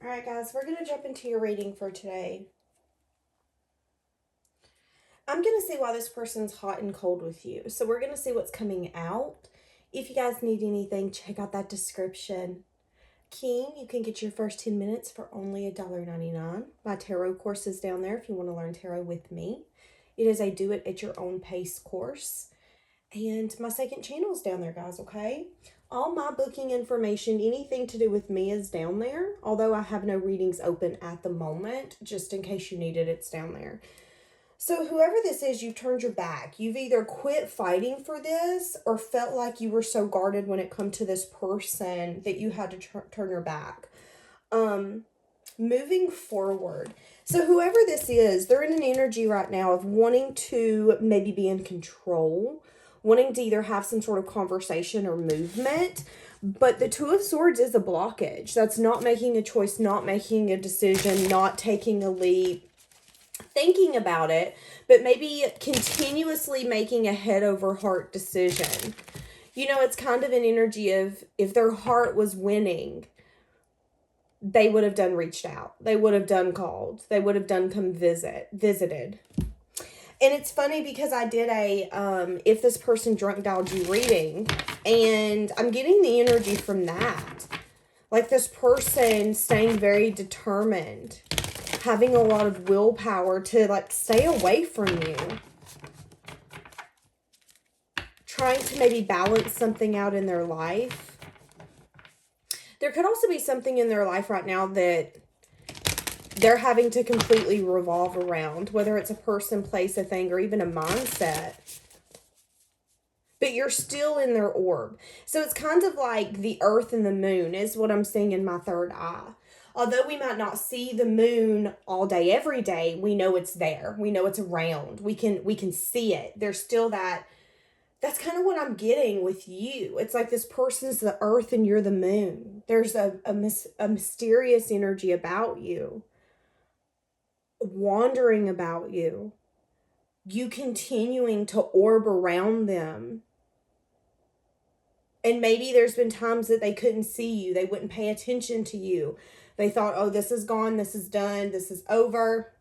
Alright guys, we're going to jump into your reading for today. I'm going to see why this person's hot and cold with you. So we're going to see what's coming out. If you guys need anything, check out that description. King, you can get your first 10 minutes for only $1.99. My tarot course is down there if you want to learn tarot with me. It is a do it at your own pace course. And my second channel is down there, guys, okay? All my booking information, anything to do with me is down there. Although I have no readings open at the moment, just in case you need it, it's down there. So whoever this is, you've turned your back. You've either quit fighting for this or felt like you were so guarded when it come to this person that you had to turn your back. Moving forward. So whoever this is, they're in an energy right now of wanting to maybe be in control, wanting to either have some sort of conversation or movement. But the Two of Swords is a blockage. That's not making a choice, not making a decision, not taking a leap, thinking about it, but maybe continuously making a head over heart decision. You know, it's kind of an energy of if their heart was winning, they would have done reached out. They would have done called. They would have done visited. And it's funny because I did a if this person drunk dialed you reading, and I'm getting the energy from that. Like this person staying very determined, having a lot of willpower to like stay away from you. Trying to maybe balance something out in their life. There could also be something in their life right now that they're having to completely revolve around, whether it's a person, place, a thing, or even a mindset. But you're still in their orb. So it's kind of like the earth and the moon is what I'm seeing in my third eye. Although we might not see the moon all day, every day, we know it's there. We know it's around. We can see it. There's still that's kind of what I'm getting with you. It's like this person's the earth and you're the moon. There's a mysterious energy about you. Wandering about you. You continuing to orb around them. And maybe there's been times that they couldn't see you. They wouldn't pay attention to you. They thought, oh, this is gone. This is done. This is over.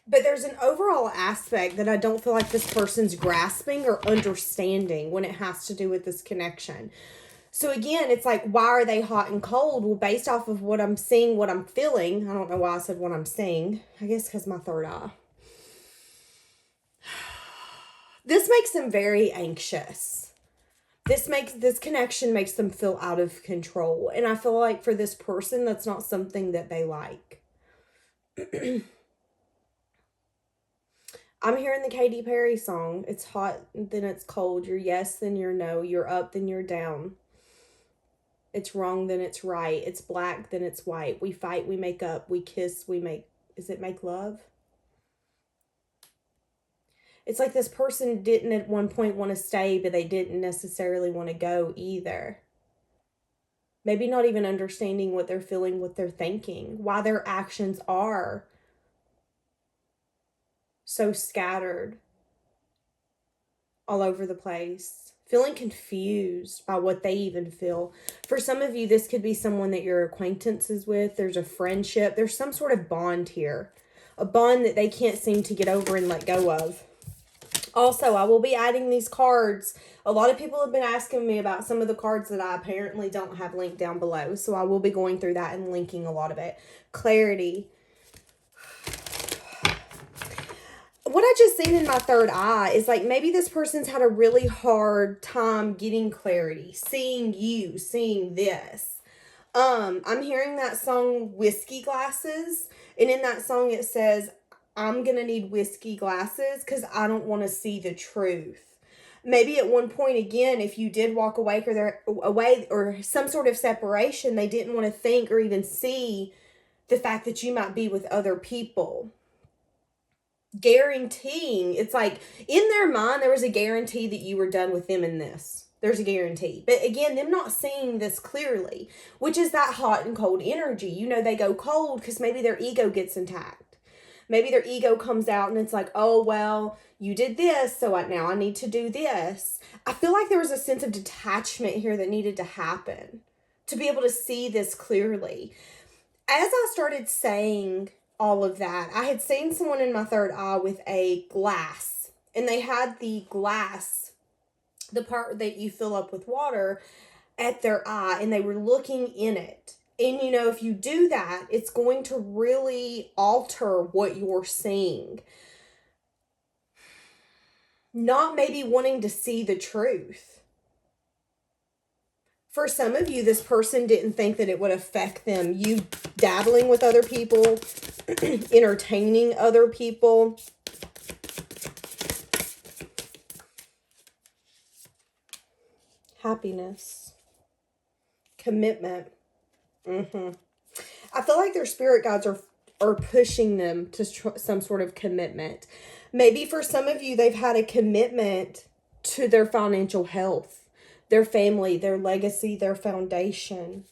But there's an overall aspect that I don't feel like this person's grasping or understanding when it has to do with this connection. So again, it's like, why are they hot and cold? Well, based off of what I'm seeing, what I'm feeling. I don't know why I said what I'm seeing. I guess because my third eye. This makes them very anxious. This connection makes them feel out of control. And I feel like for this person, that's not something that they like. I'm hearing the Katy Perry song. It's hot, then it's cold. You're yes, then you're no. You're up, then you're down. It's wrong, then it's right. It's black, then it's white. We fight, we make up. We kiss, we make... Is it make love? It's like this person didn't at one point want to stay, but they didn't necessarily want to go either. Maybe not even understanding what they're feeling, what they're thinking, why their actions are so scattered all over the place, feeling confused by what they even feel. For some of you, this could be someone that you're acquaintances with. There's a friendship. There's some sort of bond here, a bond that they can't seem to get over and let go of. Also, I will be adding these cards. A lot of people have been asking me about some of the cards that I apparently don't have linked down below. So I will be going through that and linking a lot of it. Clarity. What I just seen in my third eye is like maybe this person's had a really hard time getting clarity, seeing you, seeing this. I'm hearing that song Whiskey Glasses, and in that song it says, I'm gonna need whiskey glasses because I don't want to see the truth. Maybe at one point again, if you did walk away or some sort of separation, they didn't want to think or even see the fact that you might be with other people. Guaranteeing, it's like in their mind there was a guarantee that you were done with them in this. There's a guarantee. But again, them not seeing this clearly, which is that hot and cold energy. You know, they go cold because maybe their ego gets intact. Maybe their ego comes out and it's like, oh, well, you did this, so now I need to do this. I feel like there was a sense of detachment here that needed to happen to be able to see this clearly. As I started saying all of that, I had seen someone in my third eye with a glass, and they had the glass, the part that you fill up with water, at their eye, and they were looking in it. And you know, if you do that, it's going to really alter what you're seeing. Not maybe wanting to see the truth. For some of you, this person didn't think that it would affect them. You dabbling with other people, entertaining other people. Happiness. Commitment. I feel like their spirit guides are pushing them to some sort of commitment. Maybe for some of you, they've had a commitment to their financial health, their family, their legacy, their foundation.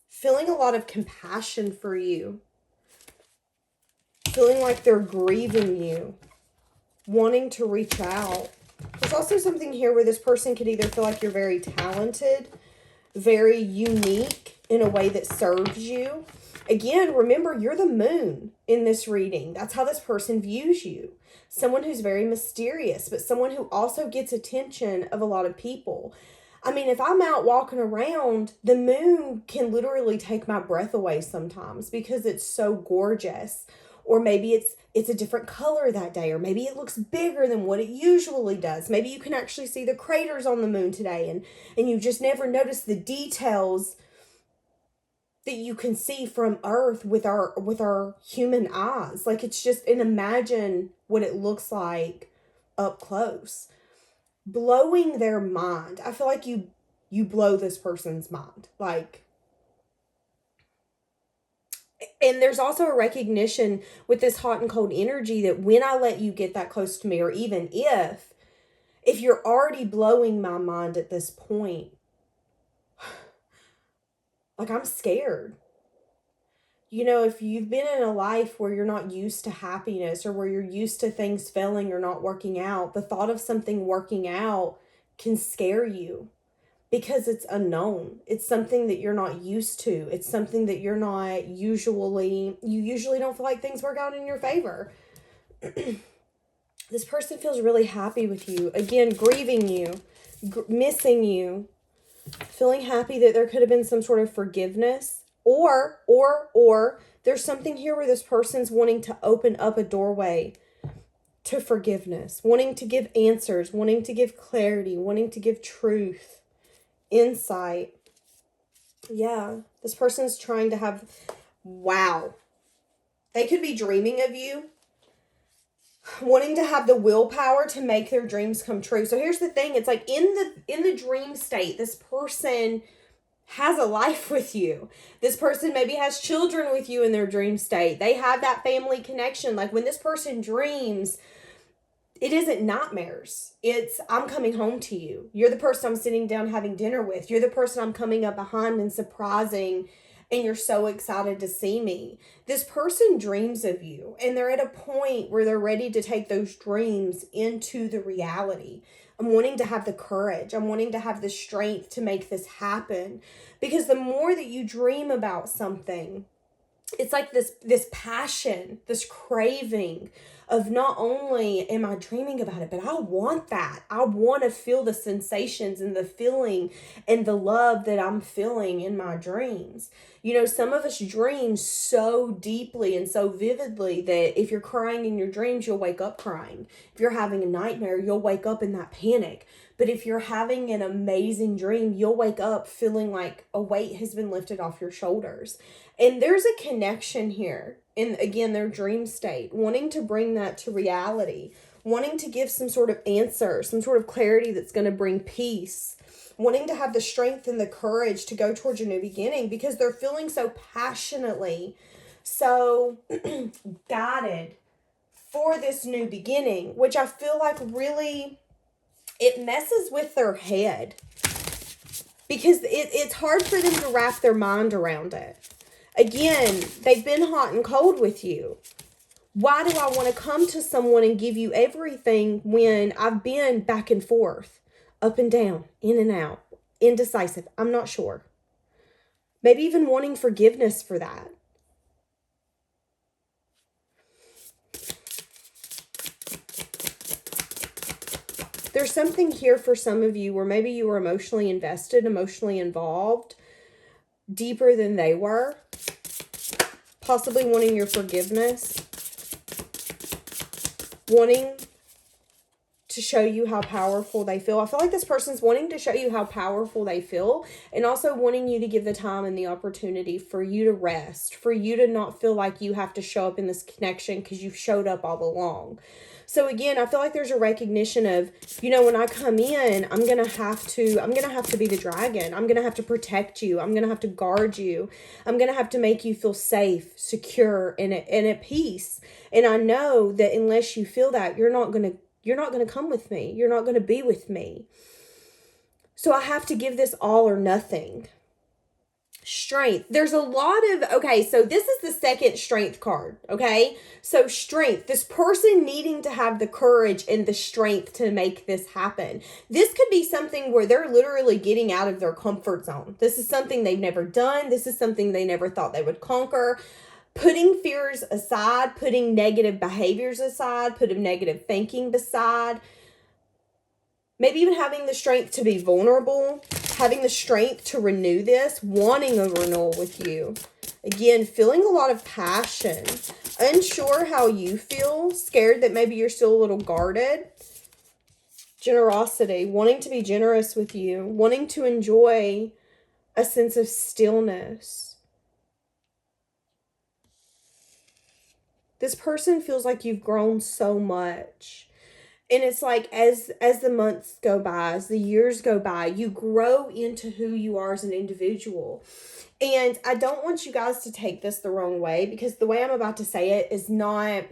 Feeling a lot of compassion for you. Feeling like they're grieving you. Wanting to reach out. There's also something here where this person could either feel like you're very talented, very unique in a way that serves you. Again, remember, you're the moon in this reading. That's how this person views you. Someone who's very mysterious, but someone who also gets attention of a lot of people. I mean, if I'm out walking around, the moon can literally take my breath away sometimes because it's so gorgeous. Or maybe it's a different color that day, or maybe it looks bigger than what it usually does. Maybe you can actually see the craters on the moon today, and you just never notice the details that you can see from Earth with our human eyes. Like, it's just, and imagine what it looks like up close. Blowing their mind. I feel like you blow this person's mind. Like, and there's also a recognition with this hot and cold energy that when I let you get that close to me, or even if you're already blowing my mind at this point, like, I'm scared. You know, if you've been in a life where you're not used to happiness, or where you're used to things failing or not working out, the thought of something working out can scare you because it's unknown. It's something that you're not used to. It's something that you usually don't feel like things work out in your favor. This person feels really happy with you. Again, grieving you, missing you, feeling happy that there could have been some sort of forgiveness. Or there's something here where this person's wanting to open up a doorway to forgiveness, wanting to give answers, wanting to give clarity, wanting to give truth, insight. Yeah, this person's trying to have, wow. They could be dreaming of you, wanting to have the willpower to make their dreams come true. So here's the thing. It's like in the dream state, this person has a life with you. This person maybe has children with you in their dream state. They have that family connection. Like, when this person dreams, it isn't nightmares. It's, I'm coming home to you. You're the person I'm sitting down having dinner with. You're the person I'm coming up behind and surprising, and you're so excited to see me. This person dreams of you, and they're at a point where they're ready to take those dreams into the reality. I'm wanting to have the courage. I'm wanting to have the strength to make this happen. Because the more that you dream about something, it's like this passion, this craving of, not only am I dreaming about it, but I want that. I want to feel the sensations and the feeling and the love that I'm feeling in my dreams. You know, some of us dream so deeply and so vividly that if you're crying in your dreams, you'll wake up crying. If you're having a nightmare, you'll wake up in that panic. But if you're having an amazing dream, you'll wake up feeling like a weight has been lifted off your shoulders. And there's a connection here in, again, their dream state, wanting to bring that to reality, wanting to give some sort of answer, some sort of clarity that's going to bring peace, wanting to have the strength and the courage to go towards a new beginning because they're feeling so passionately, so guided for this new beginning, which I feel like really, it messes with their head because it's hard for them to wrap their mind around it. Again, they've been hot and cold with you. Why do I want to come to someone and give you everything when I've been back and forth, up and down, in and out? indecisive. I'm not sure. Maybe even wanting forgiveness for that. There's something here for some of you where maybe you were emotionally invested, emotionally involved, deeper than they were. Possibly wanting your forgiveness. Wanting to show you how powerful they feel. I feel like this person's wanting to show you how powerful they feel, and also wanting you to give the time and the opportunity for you to rest, for you to not feel like you have to show up in this connection because you've showed up all along. So again, I feel like there's a recognition of, you know, when I come in, I'm going to have to be the dragon. I'm going to have to protect you. I'm going to have to guard you. I'm going to have to make you feel safe, secure, and at peace. And I know that unless you feel that, you're not going to come with me. You're not going to be with me. So I have to give this all or nothing. Strength. There's a lot of, okay, so this is the second strength card, okay? So strength, this person needing to have the courage and the strength to make this happen. This could be something where they're literally getting out of their comfort zone. This is something they've never done. This is something they never thought they would conquer. Putting fears aside, putting negative behaviors aside, putting negative thinking aside. Maybe even having the strength to be vulnerable, having the strength to renew this, wanting a renewal with you. Again, feeling a lot of passion, unsure how you feel, scared that maybe you're still a little guarded. Generosity, wanting to be generous with you, wanting to enjoy a sense of stillness. This person feels like you've grown so much. And it's like as the months go by, as the years go by, you grow into who you are as an individual. And I don't want you guys to take this the wrong way, because the way I'm about to say it is not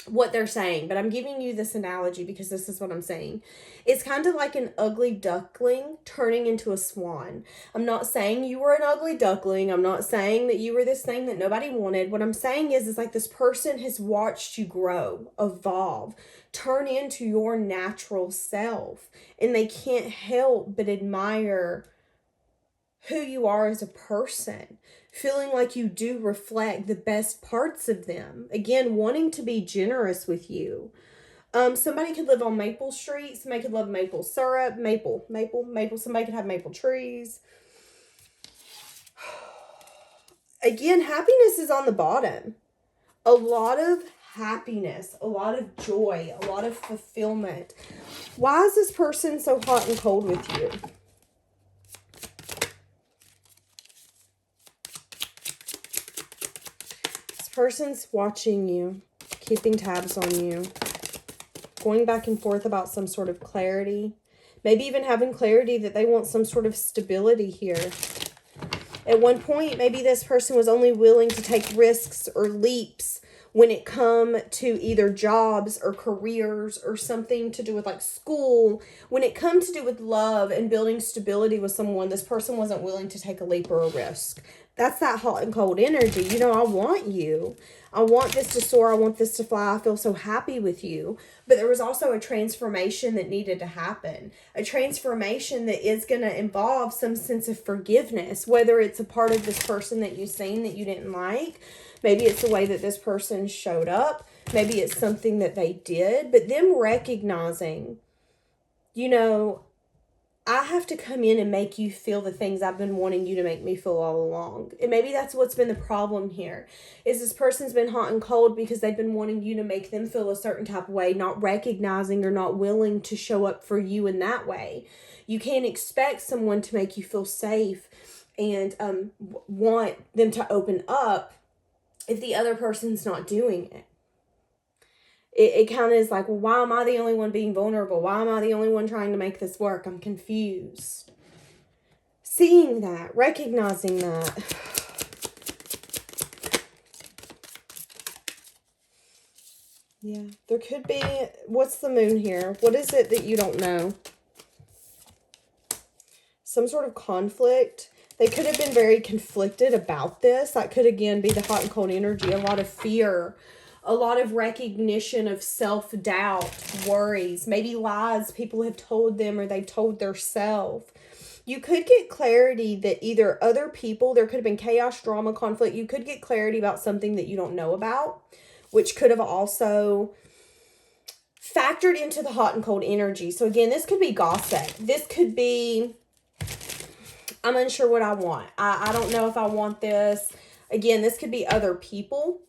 what they're saying, but I'm giving you this analogy because this is what I'm saying. It's kind of like an ugly duckling turning into a swan. I'm not saying you were an ugly duckling. I'm not saying that you were this thing that nobody wanted. What I'm saying is like this person has watched you grow, evolve, turn into your natural self, and they can't help but admire who you are as a person, feeling like you do reflect the best parts of them. Again, wanting to be generous with you. Somebody could live on Maple Street. Somebody could love maple syrup. Maple. Somebody could have maple trees. Again, happiness is on the bottom. A lot of happiness, a lot of joy, a lot of fulfillment. Why is this person so hot and cold with you? Person's watching you, keeping tabs on you, going back and forth about some sort of clarity, maybe even having clarity that they want some sort of stability here. At one point, maybe this person was only willing to take risks or leaps when it come to either jobs or careers or something to do with like school. When it comes to do with love and building stability with someone, this person wasn't willing to take a leap or a risk. That's that hot and cold energy. You know, I want you. I want this to soar. I want this to fly. I feel so happy with you. But there was also a transformation that needed to happen. A transformation that is going to involve some sense of forgiveness, whether it's a part of this person that you've seen that you didn't like. Maybe it's the way that this person showed up. Maybe it's something that they did. But them recognizing, you know, I have to come in and make you feel the things I've been wanting you to make me feel all along. And maybe that's what's been the problem here. Is this person's been hot and cold because they've been wanting you to make them feel a certain type of way, not recognizing or not willing to show up for you in that way. You can't expect someone to make you feel safe and want them to open up if the other person's not doing it. It kind of is like, well, why am I the only one being vulnerable? Why am I the only one trying to make this work? I'm confused. Seeing that, recognizing that. Yeah, there could be, what's the moon here? What is it that you don't know? Some sort of conflict. They could have been very conflicted about this. That could, again, be the hot and cold energy. A lot of fear. A lot of recognition of self-doubt, worries, maybe lies people have told them or they've told themselves. You could get clarity that either other people, there could have been chaos, drama, conflict. You could get clarity about something that you don't know about, which could have also factored into the hot and cold energy. So again, this could be gossip. This could be, I'm unsure what I want. I don't know if I want this. Again, this could be other people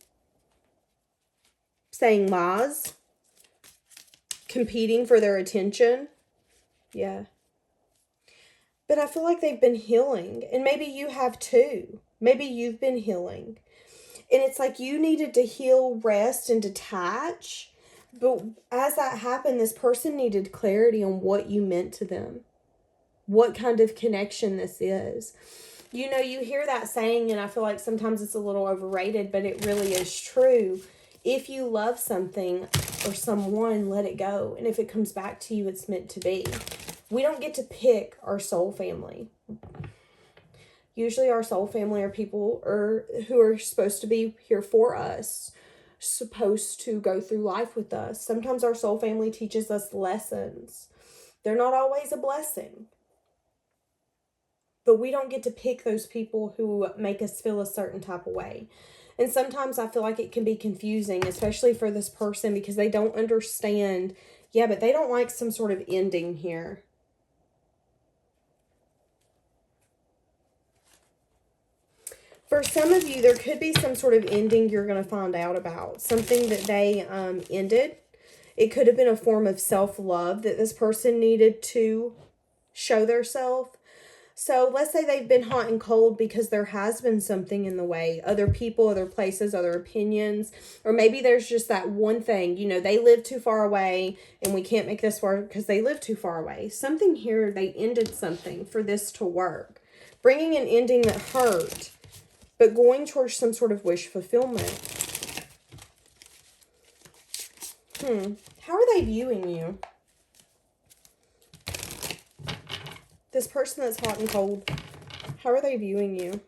saying lies, competing for their attention. Yeah. But I feel like they've been healing. And maybe you have too. Maybe you've been healing. And it's like you needed to heal, rest, and detach. But as that happened, this person needed clarity on what you meant to them. What kind of connection this is. You know, you hear that saying, and I feel like sometimes it's a little overrated, but it really is true. If you love something or someone, let it go. And if it comes back to you, it's meant to be. We don't get to pick our soul family. Usually our soul family are people who are supposed to be here for us, supposed to go through life with us. Sometimes our soul family teaches us lessons. They're not always a blessing. But we don't get to pick those people who make us feel a certain type of way. And sometimes I feel like it can be confusing, especially for this person, because they don't understand. Yeah, but they don't like some sort of ending here. For some of you, there could be some sort of ending you're going to find out about. Something that they ended. It could have been a form of self-love that this person needed to show their self. So let's say they've been hot and cold because there has been something in the way. Other people, other places, other opinions. Or maybe there's just that one thing. You know, they live too far away and we can't make this work because they live too far away. Something here, they ended something for this to work. Bringing an ending that hurt, but going towards some sort of wish fulfillment. How are they viewing you? This person that's hot and cold, how are they viewing you?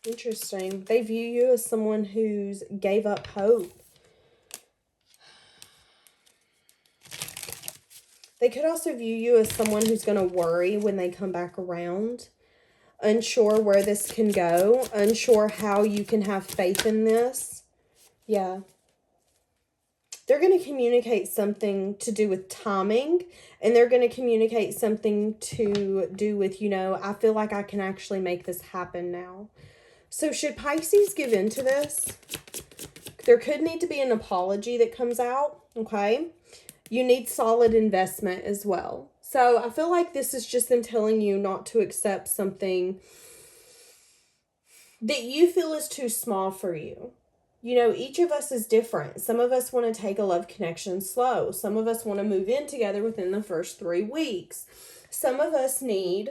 Interesting. They view you as someone who's gave up hope. They could also view you as someone who's going to worry when they come back around. Unsure where this can go. Unsure how you can have faith in this. Yeah. They're going to communicate something to do with timing. And they're going to communicate something to do with, you know, I feel like I can actually make this happen now. So should Pisces give in to this? There could need to be an apology that comes out. Okay. You need solid investment as well. So I feel like this is just them telling you not to accept something that you feel is too small for you. You know, each of us is different. Some of us want to take a love connection slow. Some of us want to move in together within the first 3 weeks. Some of us need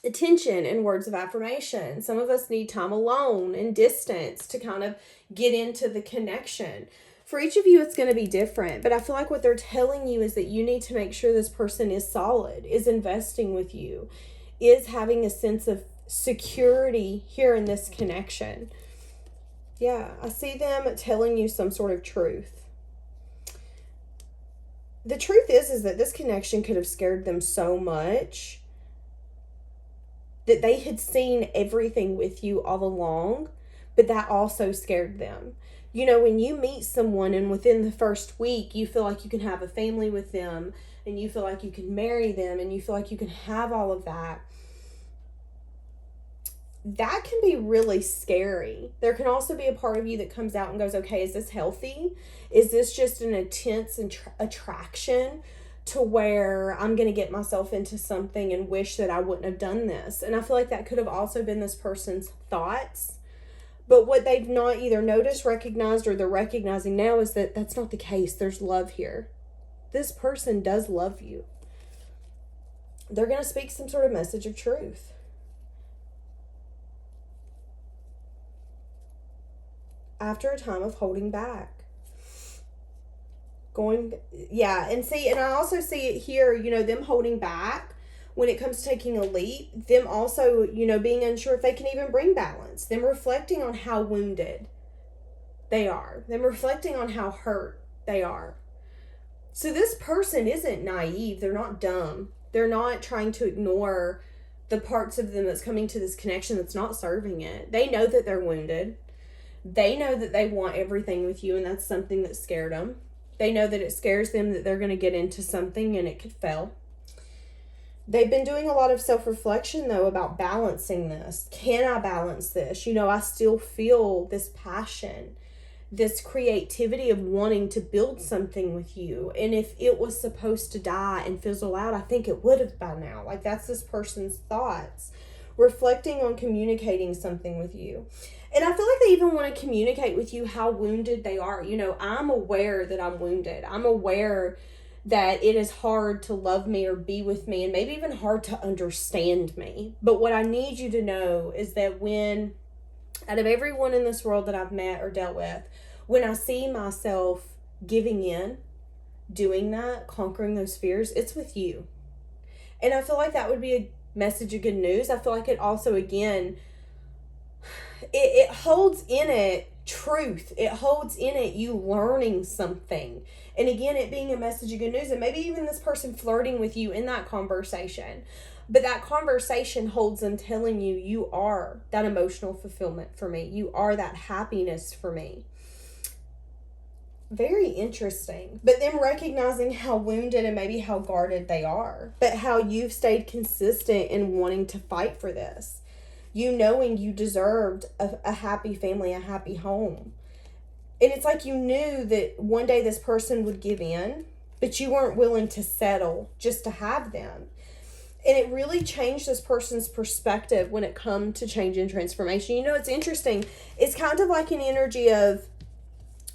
attention and words of affirmation. Some of us need time alone and distance to kind of get into the connection. For each of you, it's going to be different, but I feel like what they're telling you is that you need to make sure this person is solid, is investing with you, is having a sense of security here in this connection. Yeah, I see them telling you some sort of truth. The truth is that this connection could have scared them so much that they had seen everything with you all along, but that also scared them. You know, when you meet someone and within the first week, you feel like you can have a family with them and you feel like you can marry them and you feel like you can have all of that, that can be really scary. There can also be a part of you that comes out and goes, okay, is this healthy? Is this just an intense attraction to where I'm going to get myself into something and wish that I wouldn't have done this? And I feel like that could have also been this person's thoughts. But what they've not either noticed, recognized, or they're recognizing now is that that's not the case. There's love here. This person does love you. They're going to speak some sort of message of truth. After a time of holding back. And I also see it here, you know, them holding back when it comes to taking a leap, them also, being unsure if they can even bring balance, them reflecting on how wounded they are, them reflecting on how hurt they are. So this person isn't naive. They're not dumb. They're not trying to ignore the parts of them that's coming to this connection that's not serving it. They know that they're wounded. They know that they want everything with you, and that's something that scared them. They know that it scares them that they're going to get into something and it could fail. They've been doing a lot of self-reflection, though, about balancing this. Can I balance this? I still feel this passion, this creativity of wanting to build something with you. And if it was supposed to die and fizzle out, I think it would have by now. Like, that's this person's thoughts, reflecting on communicating something with you. And I feel like they even want to communicate with you how wounded they are. I'm aware that I'm wounded. I'm aware that it is hard to love me or be with me, and maybe even hard to understand me. But what I need you to know is that out of everyone in this world that I've met or dealt with, when I see myself giving in, doing that, conquering those fears, it's with you. And I feel like that would be a message of good news. I feel like it also, again, it holds in it truth. It holds in it you learning something. And again, it being a message of good news, and maybe even this person flirting with you in that conversation. But that conversation holds them telling you, you are that emotional fulfillment for me. You are that happiness for me. Very interesting. But them recognizing how wounded and maybe how guarded they are, but how you've stayed consistent in wanting to fight for this. You knowing you deserved a happy family, a happy home. And it's like you knew that one day this person would give in, but you weren't willing to settle just to have them. And it really changed this person's perspective when it comes to change and transformation. It's interesting. It's kind of like an energy of,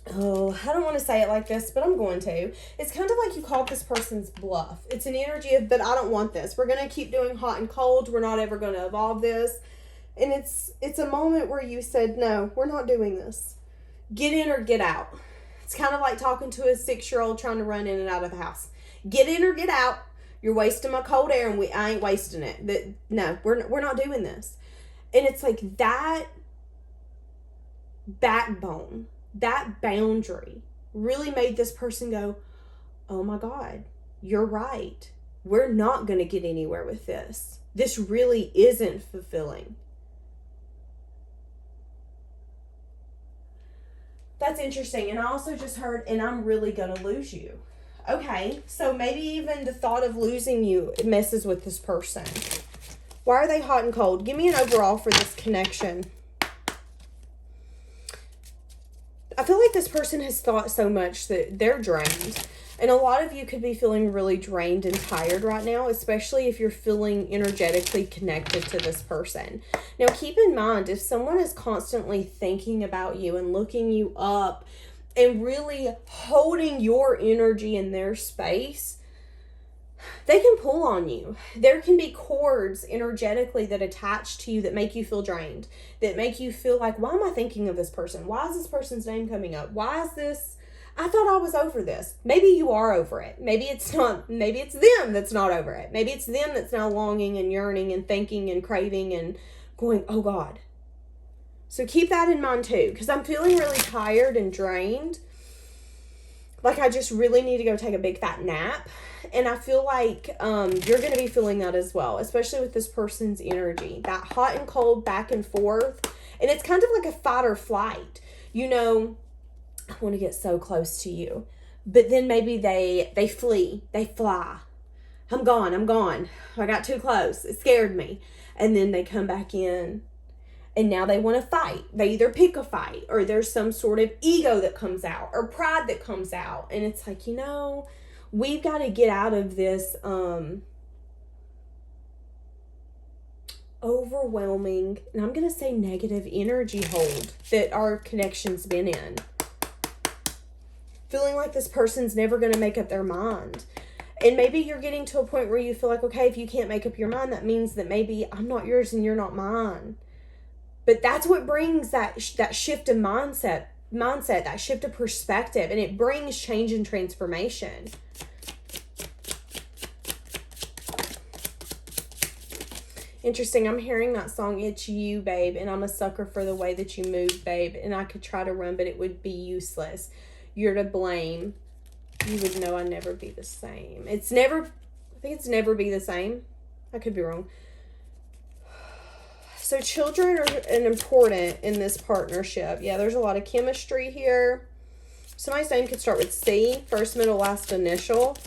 I don't want to say it like this, but I'm going to. It's kind of like you called this person's bluff. It's an energy of, but I don't want this. We're going to keep doing hot and cold. We're not ever going to evolve this. And it's a moment where you said, no, we're not doing this. Get in or get out. It's kind of like talking to a 6-year-old trying to run in and out of the house. Get in or get out. You're wasting my cold air, and I ain't wasting it. No, we're not doing this. And it's like that backbone, that boundary really made this person go, oh my God, you're right. We're not going to get anywhere with this. This really isn't fulfilling. That's interesting. And I also just heard, and I'm really going to lose you. Okay, so maybe even the thought of losing you messes with this person. Why are they hot and cold? Give me an overall for this connection. I feel like this person has thought so much that they're drained. And a lot of you could be feeling really drained and tired right now, especially if you're feeling energetically connected to this person. Now, keep in mind, if someone is constantly thinking about you and looking you up and really holding your energy in their space, they can pull on you. There can be cords energetically that attach to you that make you feel drained, that make you feel like, why am I thinking of this person? Why is this person's name coming up? Why is this? I thought I was over this. Maybe you are over it. Maybe it's not. Maybe it's them that's not over it. Maybe it's them that's now longing and yearning and thinking and craving and going, oh God. So keep that in mind too, because I'm feeling really tired and drained. Like I just really need to go take a big fat nap. And I feel like you're going to be feeling that as well, especially with this person's energy. That hot and cold back and forth. And it's kind of like a fight or flight. I want to get so close to you. But then maybe they flee. They fly. I'm gone. I got too close. It scared me. And then they come back in. And now they want to fight. They either pick a fight, or there's some sort of ego that comes out, or pride that comes out. And it's like, we've got to get out of this overwhelming, and I'm going to say negative energy hold that our connection's been in. Feeling like this person's never going to make up their mind. And maybe you're getting to a point where you feel like, okay, if you can't make up your mind, that means that maybe I'm not yours and you're not mine. But that's what brings that shift in mindset, that shift of perspective, and it brings change and transformation. Interesting. I'm hearing that song, It's You, Babe, and I'm a sucker for the way that you move, babe, and I could try to run, but it would be useless. You're to blame. You would know I'd never be the same. I think it's never be the same. I could be wrong. So children are important in this partnership. Yeah, there's a lot of chemistry here. Somebody's name could start with C, first, middle, last initial.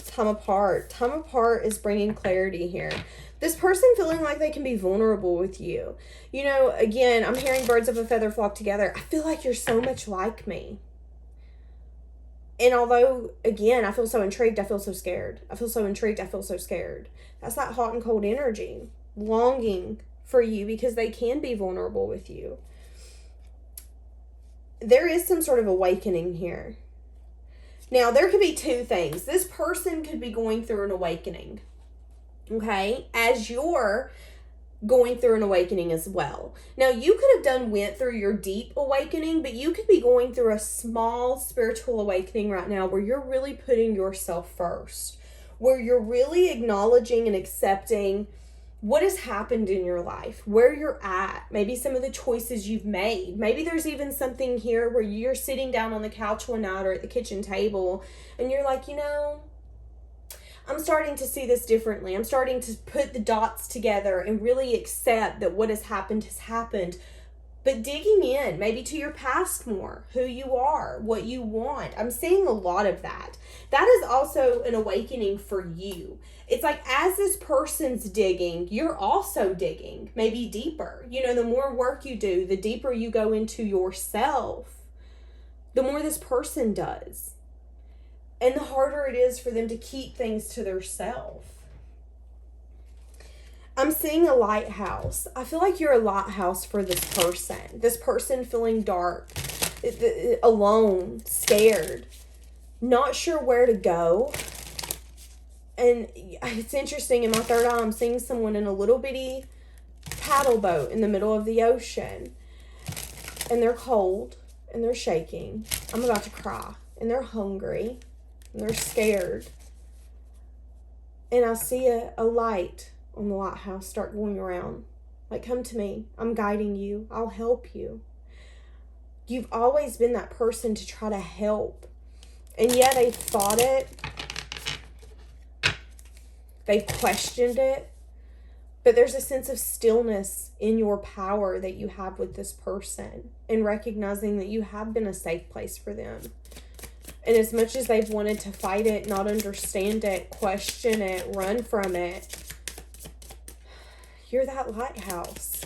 Time apart. Time apart is bringing clarity here. This person feeling like they can be vulnerable with you. You know, again, I'm hearing birds of a feather flock together. I feel like you're so much like me. And although, again, I feel so intrigued, I feel so scared. I feel so intrigued, I feel so scared. That's that hot and cold energy. Longing for you because they can be vulnerable with you. There is some sort of awakening here. Now, there could be two things. This person could be going through an awakening. Okay? As you're going through an awakening as well. Now, you could have went through your deep awakening, but you could be going through a small spiritual awakening right now where you're really putting yourself first, where you're really acknowledging and accepting what has happened in your life, where you're at, maybe some of the choices you've made. Maybe there's even something here where you're sitting down on the couch one night or at the kitchen table and you're like, you know, I'm starting to see this differently. I'm starting to put the dots together and really accept that what has happened. But digging in, maybe to your past more, who you are, what you want. I'm seeing a lot of that. That is also an awakening for you. It's like as this person's digging, you're also digging, maybe deeper. You know, the more work you do, the deeper you go into yourself, the more this person does. And the harder it is for them to keep things to themselves. I'm seeing a lighthouse. I feel like you're a lighthouse for this person. This person feeling dark, alone, scared, not sure where to go. And it's interesting, in my third eye, I'm seeing someone in a little bitty paddle boat in the middle of the ocean. And they're cold, and they're shaking. I'm about to cry. And they're hungry. And they're scared. And I see a light on the lighthouse start going around. Like, come to me. I'm guiding you. I'll help you. You've always been that person to try to help. And yeah, they fought it. They've questioned it. But there's a sense of stillness in your power that you have with this person. And recognizing that you have been a safe place for them. And as much as they've wanted to fight it, not understand it, question it, run from it, you're that lighthouse.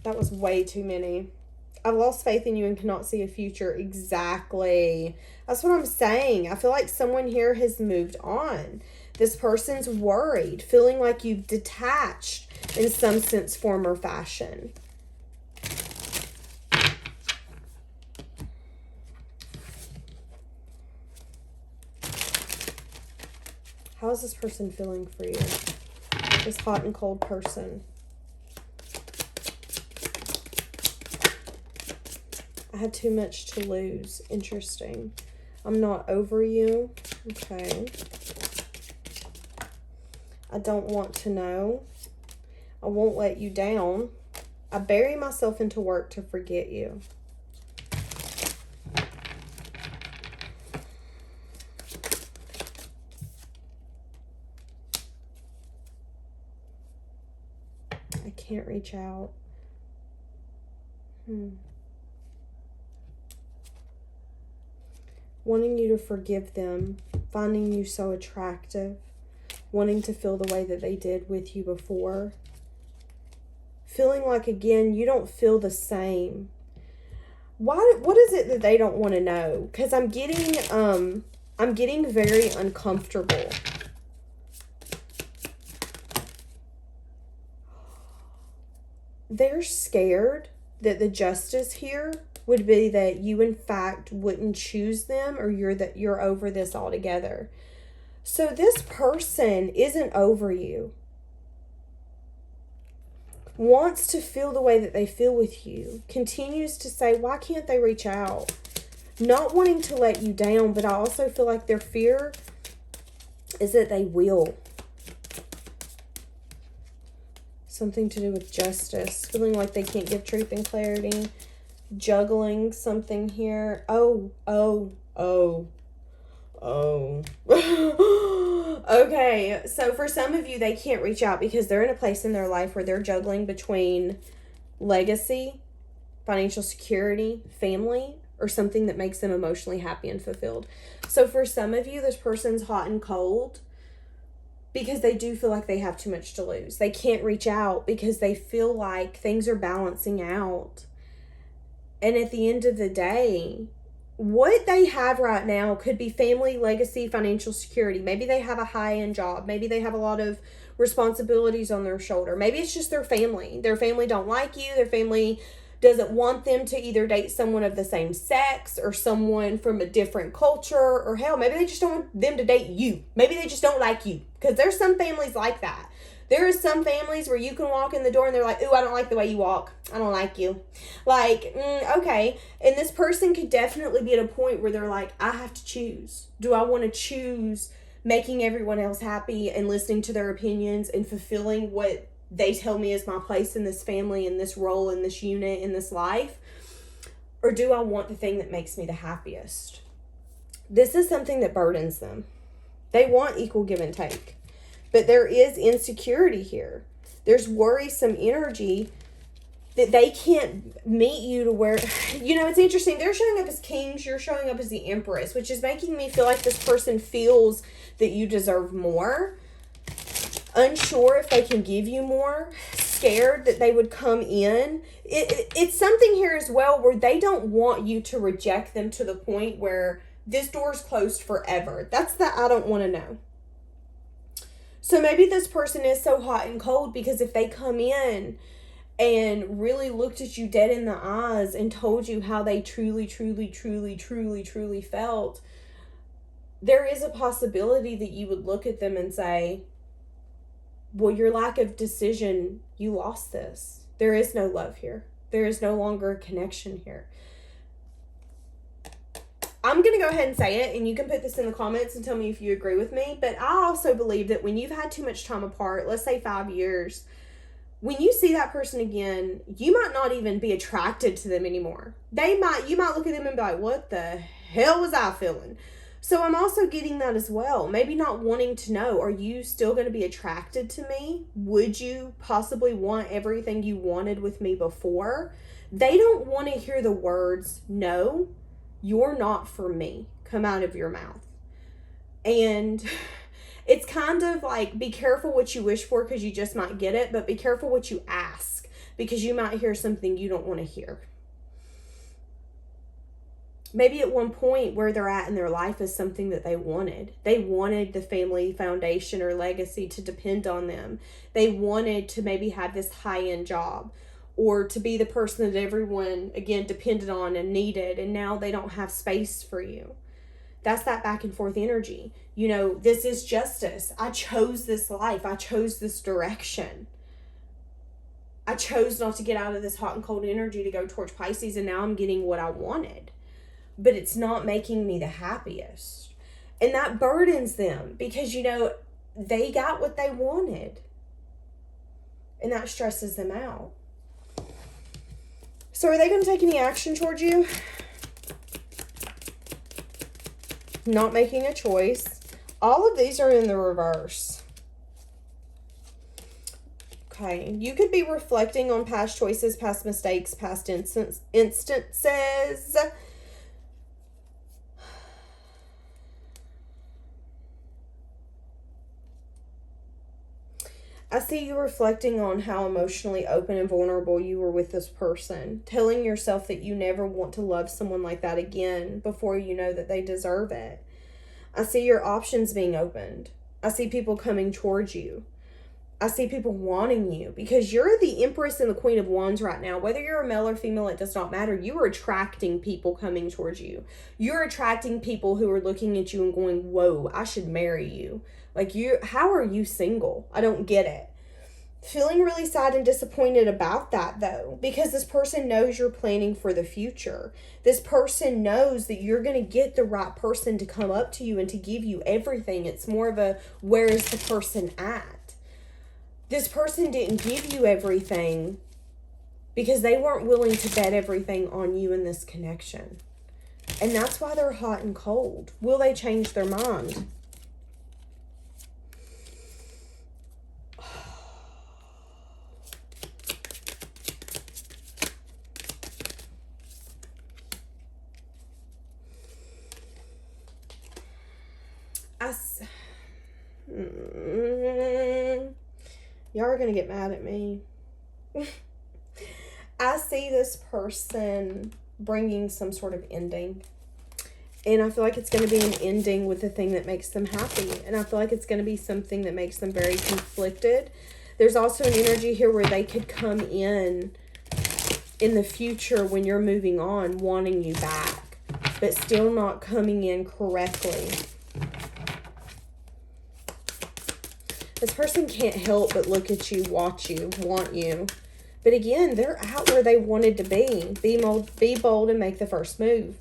That was way too many. I've lost faith in you and cannot see a future. Exactly. That's what I'm saying. I feel like someone here has moved on. This person's worried, feeling like you've detached in some sense, form, or fashion. How is this person feeling for you? This hot and cold person. I had too much to lose. Interesting. I'm not over you. Okay. I don't want to know. I won't let you down. I bury myself into work to forget you. I can't reach out. Wanting you to forgive them, finding you so attractive, wanting to feel the way that they did with you before. Feeling like, again, you don't feel the same. What is it that they don't want to know? Because I'm getting very uncomfortable. They're scared that the justice here would be that you in fact wouldn't choose them, or you're over this altogether. So this person isn't over you. Wants to feel the way that they feel with you. Continues to say, why can't they reach out? Not wanting to let you down, but I also feel like their fear is that they will. Something to do with justice. Feeling like they can't give truth and clarity. Juggling something here. Oh. Okay, so for some of you, they can't reach out because they're in a place in their life where they're juggling between legacy, financial security, family, or something that makes them emotionally happy and fulfilled. So for some of you, this person's hot and cold because they do feel like they have too much to lose. They can't reach out because they feel like things are balancing out. And at the end of the day, what they have right now could be family, legacy, financial security. Maybe they have a high-end job. Maybe they have a lot of responsibilities on their shoulder. Maybe it's just their family. Their family don't like you. Their family doesn't want them to either date someone of the same sex or someone from a different culture, or hell, maybe they just don't want them to date you. Maybe they just don't like you, because there's some families like that. There are some families where you can walk in the door and they're like, ooh, I don't like the way you walk. I don't like you. Like, okay. And this person could definitely be at a point where they're like, I have to choose. Do I want to choose making everyone else happy and listening to their opinions and fulfilling what they tell me is my place in this family, in this role, in this unit, in this life? Or do I want the thing that makes me the happiest? This is something that burdens them. They want equal give and take. But there is insecurity here. There's worrisome energy that they can't meet you to where, it's interesting. They're showing up as kings. You're showing up as the empress, which is making me feel like this person feels that you deserve more. Unsure if they can give you more. Scared that they would come in. It's something here as well where they don't want you to reject them to the point where this door's closed forever. That's the I don't want to know. So maybe this person is so hot and cold because if they come in and really looked at you dead in the eyes and told you how they truly felt, there is a possibility that you would look at them and say, well, your lack of decision, you lost this. There is no love here. There is no longer a connection here. I'm going to go ahead and say it, and you can put this in the comments and tell me if you agree with me. But I also believe that when you've had too much time apart, let's say 5 years, when you see that person again, you might not even be attracted to them anymore. You might look at them and be like, what the hell was I feeling? So I'm also getting that as well. Maybe not wanting to know, are you still going to be attracted to me? Would you possibly want everything you wanted with me before? They don't want to hear the words, no, you're not for me, come out of your mouth. And it's kind of like, be careful what you wish for because you just might get it, but be careful what you ask because you might hear something you don't want to hear. Maybe at one point where they're at in their life is something that they wanted. They wanted the family foundation or legacy to depend on them. They wanted to maybe have this high-end job or to be the person that everyone, again, depended on and needed, and now they don't have space for you. That's that back and forth energy. This is justice. I chose this life. I chose this direction. I chose not to get out of this hot and cold energy to go towards Pisces, and now I'm getting what I wanted. But it's not making me the happiest. And that burdens them because, they got what they wanted. And that stresses them out. So are they going to take any action towards you? Not making a choice. All of these are in the reverse. Okay. You could be reflecting on past choices, past mistakes, past instances. I see you reflecting on how emotionally open and vulnerable you were with this person, telling yourself that you never want to love someone like that again before you know that they deserve it. I see your options being opened. I see people coming towards you. I see people wanting you because you're the Empress and the Queen of Wands right now. Whether you're a male or female, it does not matter. You are attracting people coming towards you. You're attracting people who are looking at you and going, whoa, I should marry you. Like, how are you single? I don't get it. Feeling really sad and disappointed about that, though, because this person knows you're planning for the future. This person knows that you're going to get the right person to come up to you and to give you everything. It's more of a, where is the person at? This person didn't give you everything because they weren't willing to bet everything on you in this connection. And that's why they're hot and cold. Will they change their mind? Y'all are going to get mad at me. I see this person bringing some sort of ending. And I feel like it's going to be an ending with the thing that makes them happy. And I feel like it's going to be something that makes them very conflicted. There's also an energy here where they could come in the future when you're moving on, wanting you back, but still not coming in correctly. This person can't help but look at you, watch you, want you. But again, they're out where they wanted to be. Be bold and make the first move.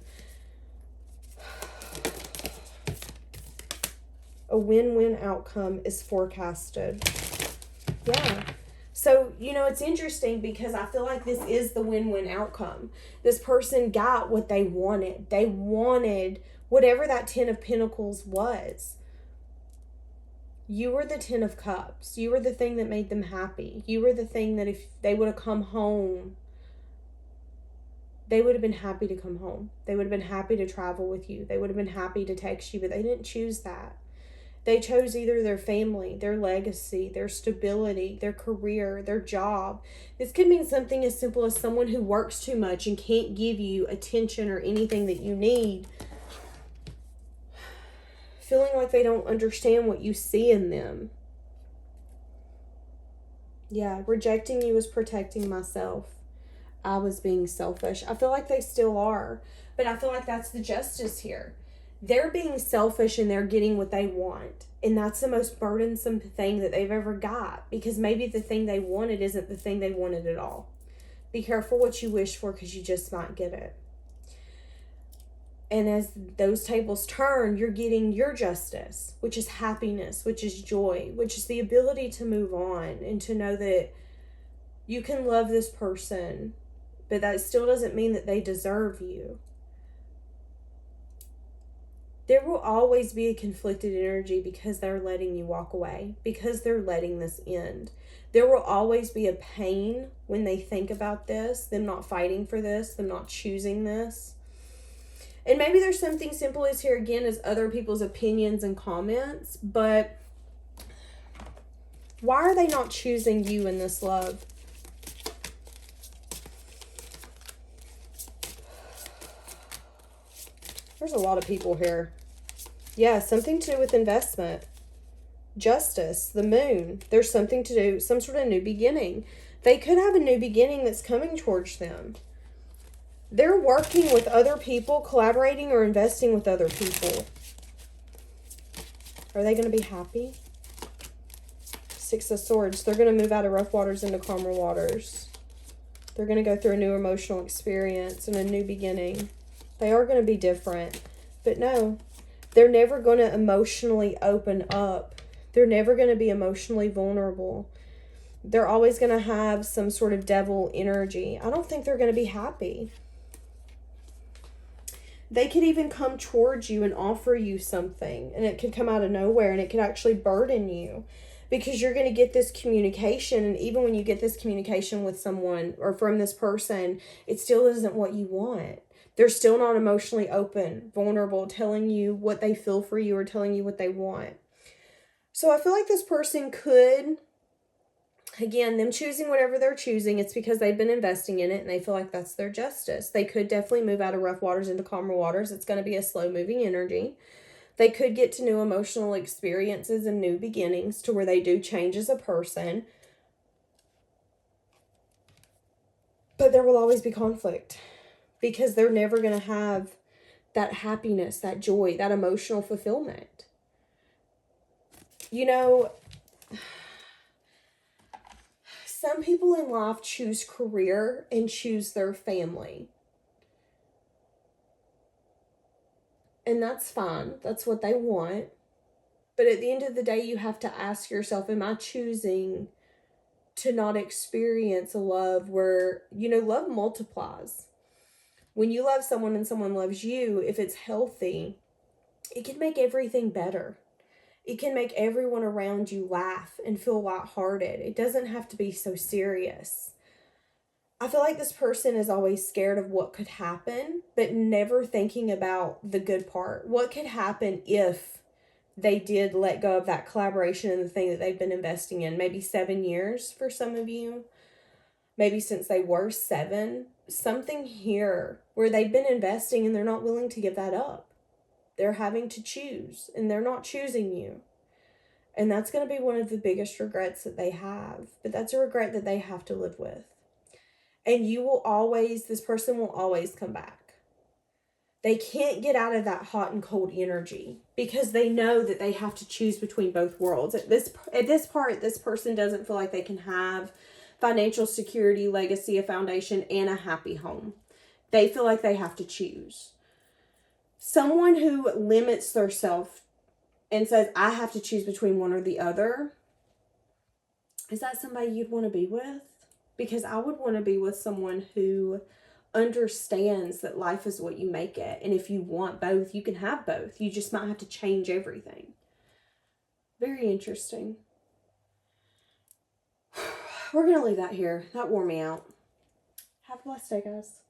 A win-win outcome is forecasted. Yeah. So, you know, it's interesting because I feel like this is the win-win outcome. This person got what they wanted. They wanted whatever that 10 of Pentacles was. You were the 10 of Cups. You were the thing that made them happy. You were the thing that if they would have come home, they would have been happy to come home. They would have been happy to travel with you. They would have been happy to text you, but they didn't choose that. They chose either their family, their legacy, their stability, their career, their job. This could mean something as simple as someone who works too much and can't give you attention or anything that you need. Feeling like they don't understand what you see in them. Yeah, rejecting you was protecting myself. I was being selfish. I feel like they still are. But I feel like that's the justice here. They're being selfish and they're getting what they want. And that's the most burdensome thing that they've ever got. Because maybe the thing they wanted isn't the thing they wanted at all. Be careful what you wish for because you just might get it. And as those tables turn, you're getting your justice, which is happiness, which is joy, which is the ability to move on and to know that you can love this person, but that still doesn't mean that they deserve you. There will always be a conflicted energy because they're letting you walk away, because they're letting this end. There will always be a pain when they think about this, them not fighting for this, them not choosing this. And maybe there's something simple as here again as other people's opinions and comments, but why are they not choosing you in this love? There's a lot of people here. Yeah, something to do with investment. Justice, the moon. There's something to do, some sort of new beginning. They could have a new beginning that's coming towards them. They're working with other people, collaborating or investing with other people. Are they going to be happy? Six of Swords. They're going to move out of rough waters into calmer waters. They're going to go through a new emotional experience and a new beginning. They are going to be different. But no, they're never going to emotionally open up. They're never going to be emotionally vulnerable. They're always going to have some sort of devil energy. I don't think they're going to be happy. They could even come towards you and offer you something, and it could come out of nowhere, and it could actually burden you because you're going to get this communication, and even when you get this communication with someone or from this person, it still isn't what you want. They're still not emotionally open, vulnerable, telling you what they feel for you or telling you what they want. So I feel like this person could, again, them choosing whatever they're choosing, it's because they've been investing in it and they feel like that's their justice. They could definitely move out of rough waters into calmer waters. It's going to be a slow moving energy. They could get to new emotional experiences and new beginnings to where they do change as a person. But there will always be conflict because they're never going to have that happiness, that joy, that emotional fulfillment. You know, some people in life choose career and choose their family. And that's fine. That's what they want. But at the end of the day, you have to ask yourself, am I choosing to not experience a love where, love multiplies? When you love someone and someone loves you, if it's healthy, it can make everything better. It can make everyone around you laugh and feel lighthearted. It doesn't have to be so serious. I feel like this person is always scared of what could happen, but never thinking about the good part. What could happen if they did let go of that collaboration and the thing that they've been investing in? Maybe 7 years for some of you. Maybe since they were 7. Something here where they've been investing and they're not willing to give that up. They're having to choose and they're not choosing you. And that's going to be one of the biggest regrets that they have. But that's a regret that they have to live with. And this person will always come back. They can't get out of that hot and cold energy because they know that they have to choose between both worlds. At this part, this person doesn't feel like they can have financial security, legacy, a foundation, and a happy home. They feel like they have to choose. Someone who limits themselves and says, I have to choose between one or the other, is that somebody you'd want to be with? Because I would want to be with someone who understands that life is what you make it. And if you want both, you can have both. You just might have to change everything. Very interesting. We're going to leave that here. That wore me out. Have a blessed day, guys.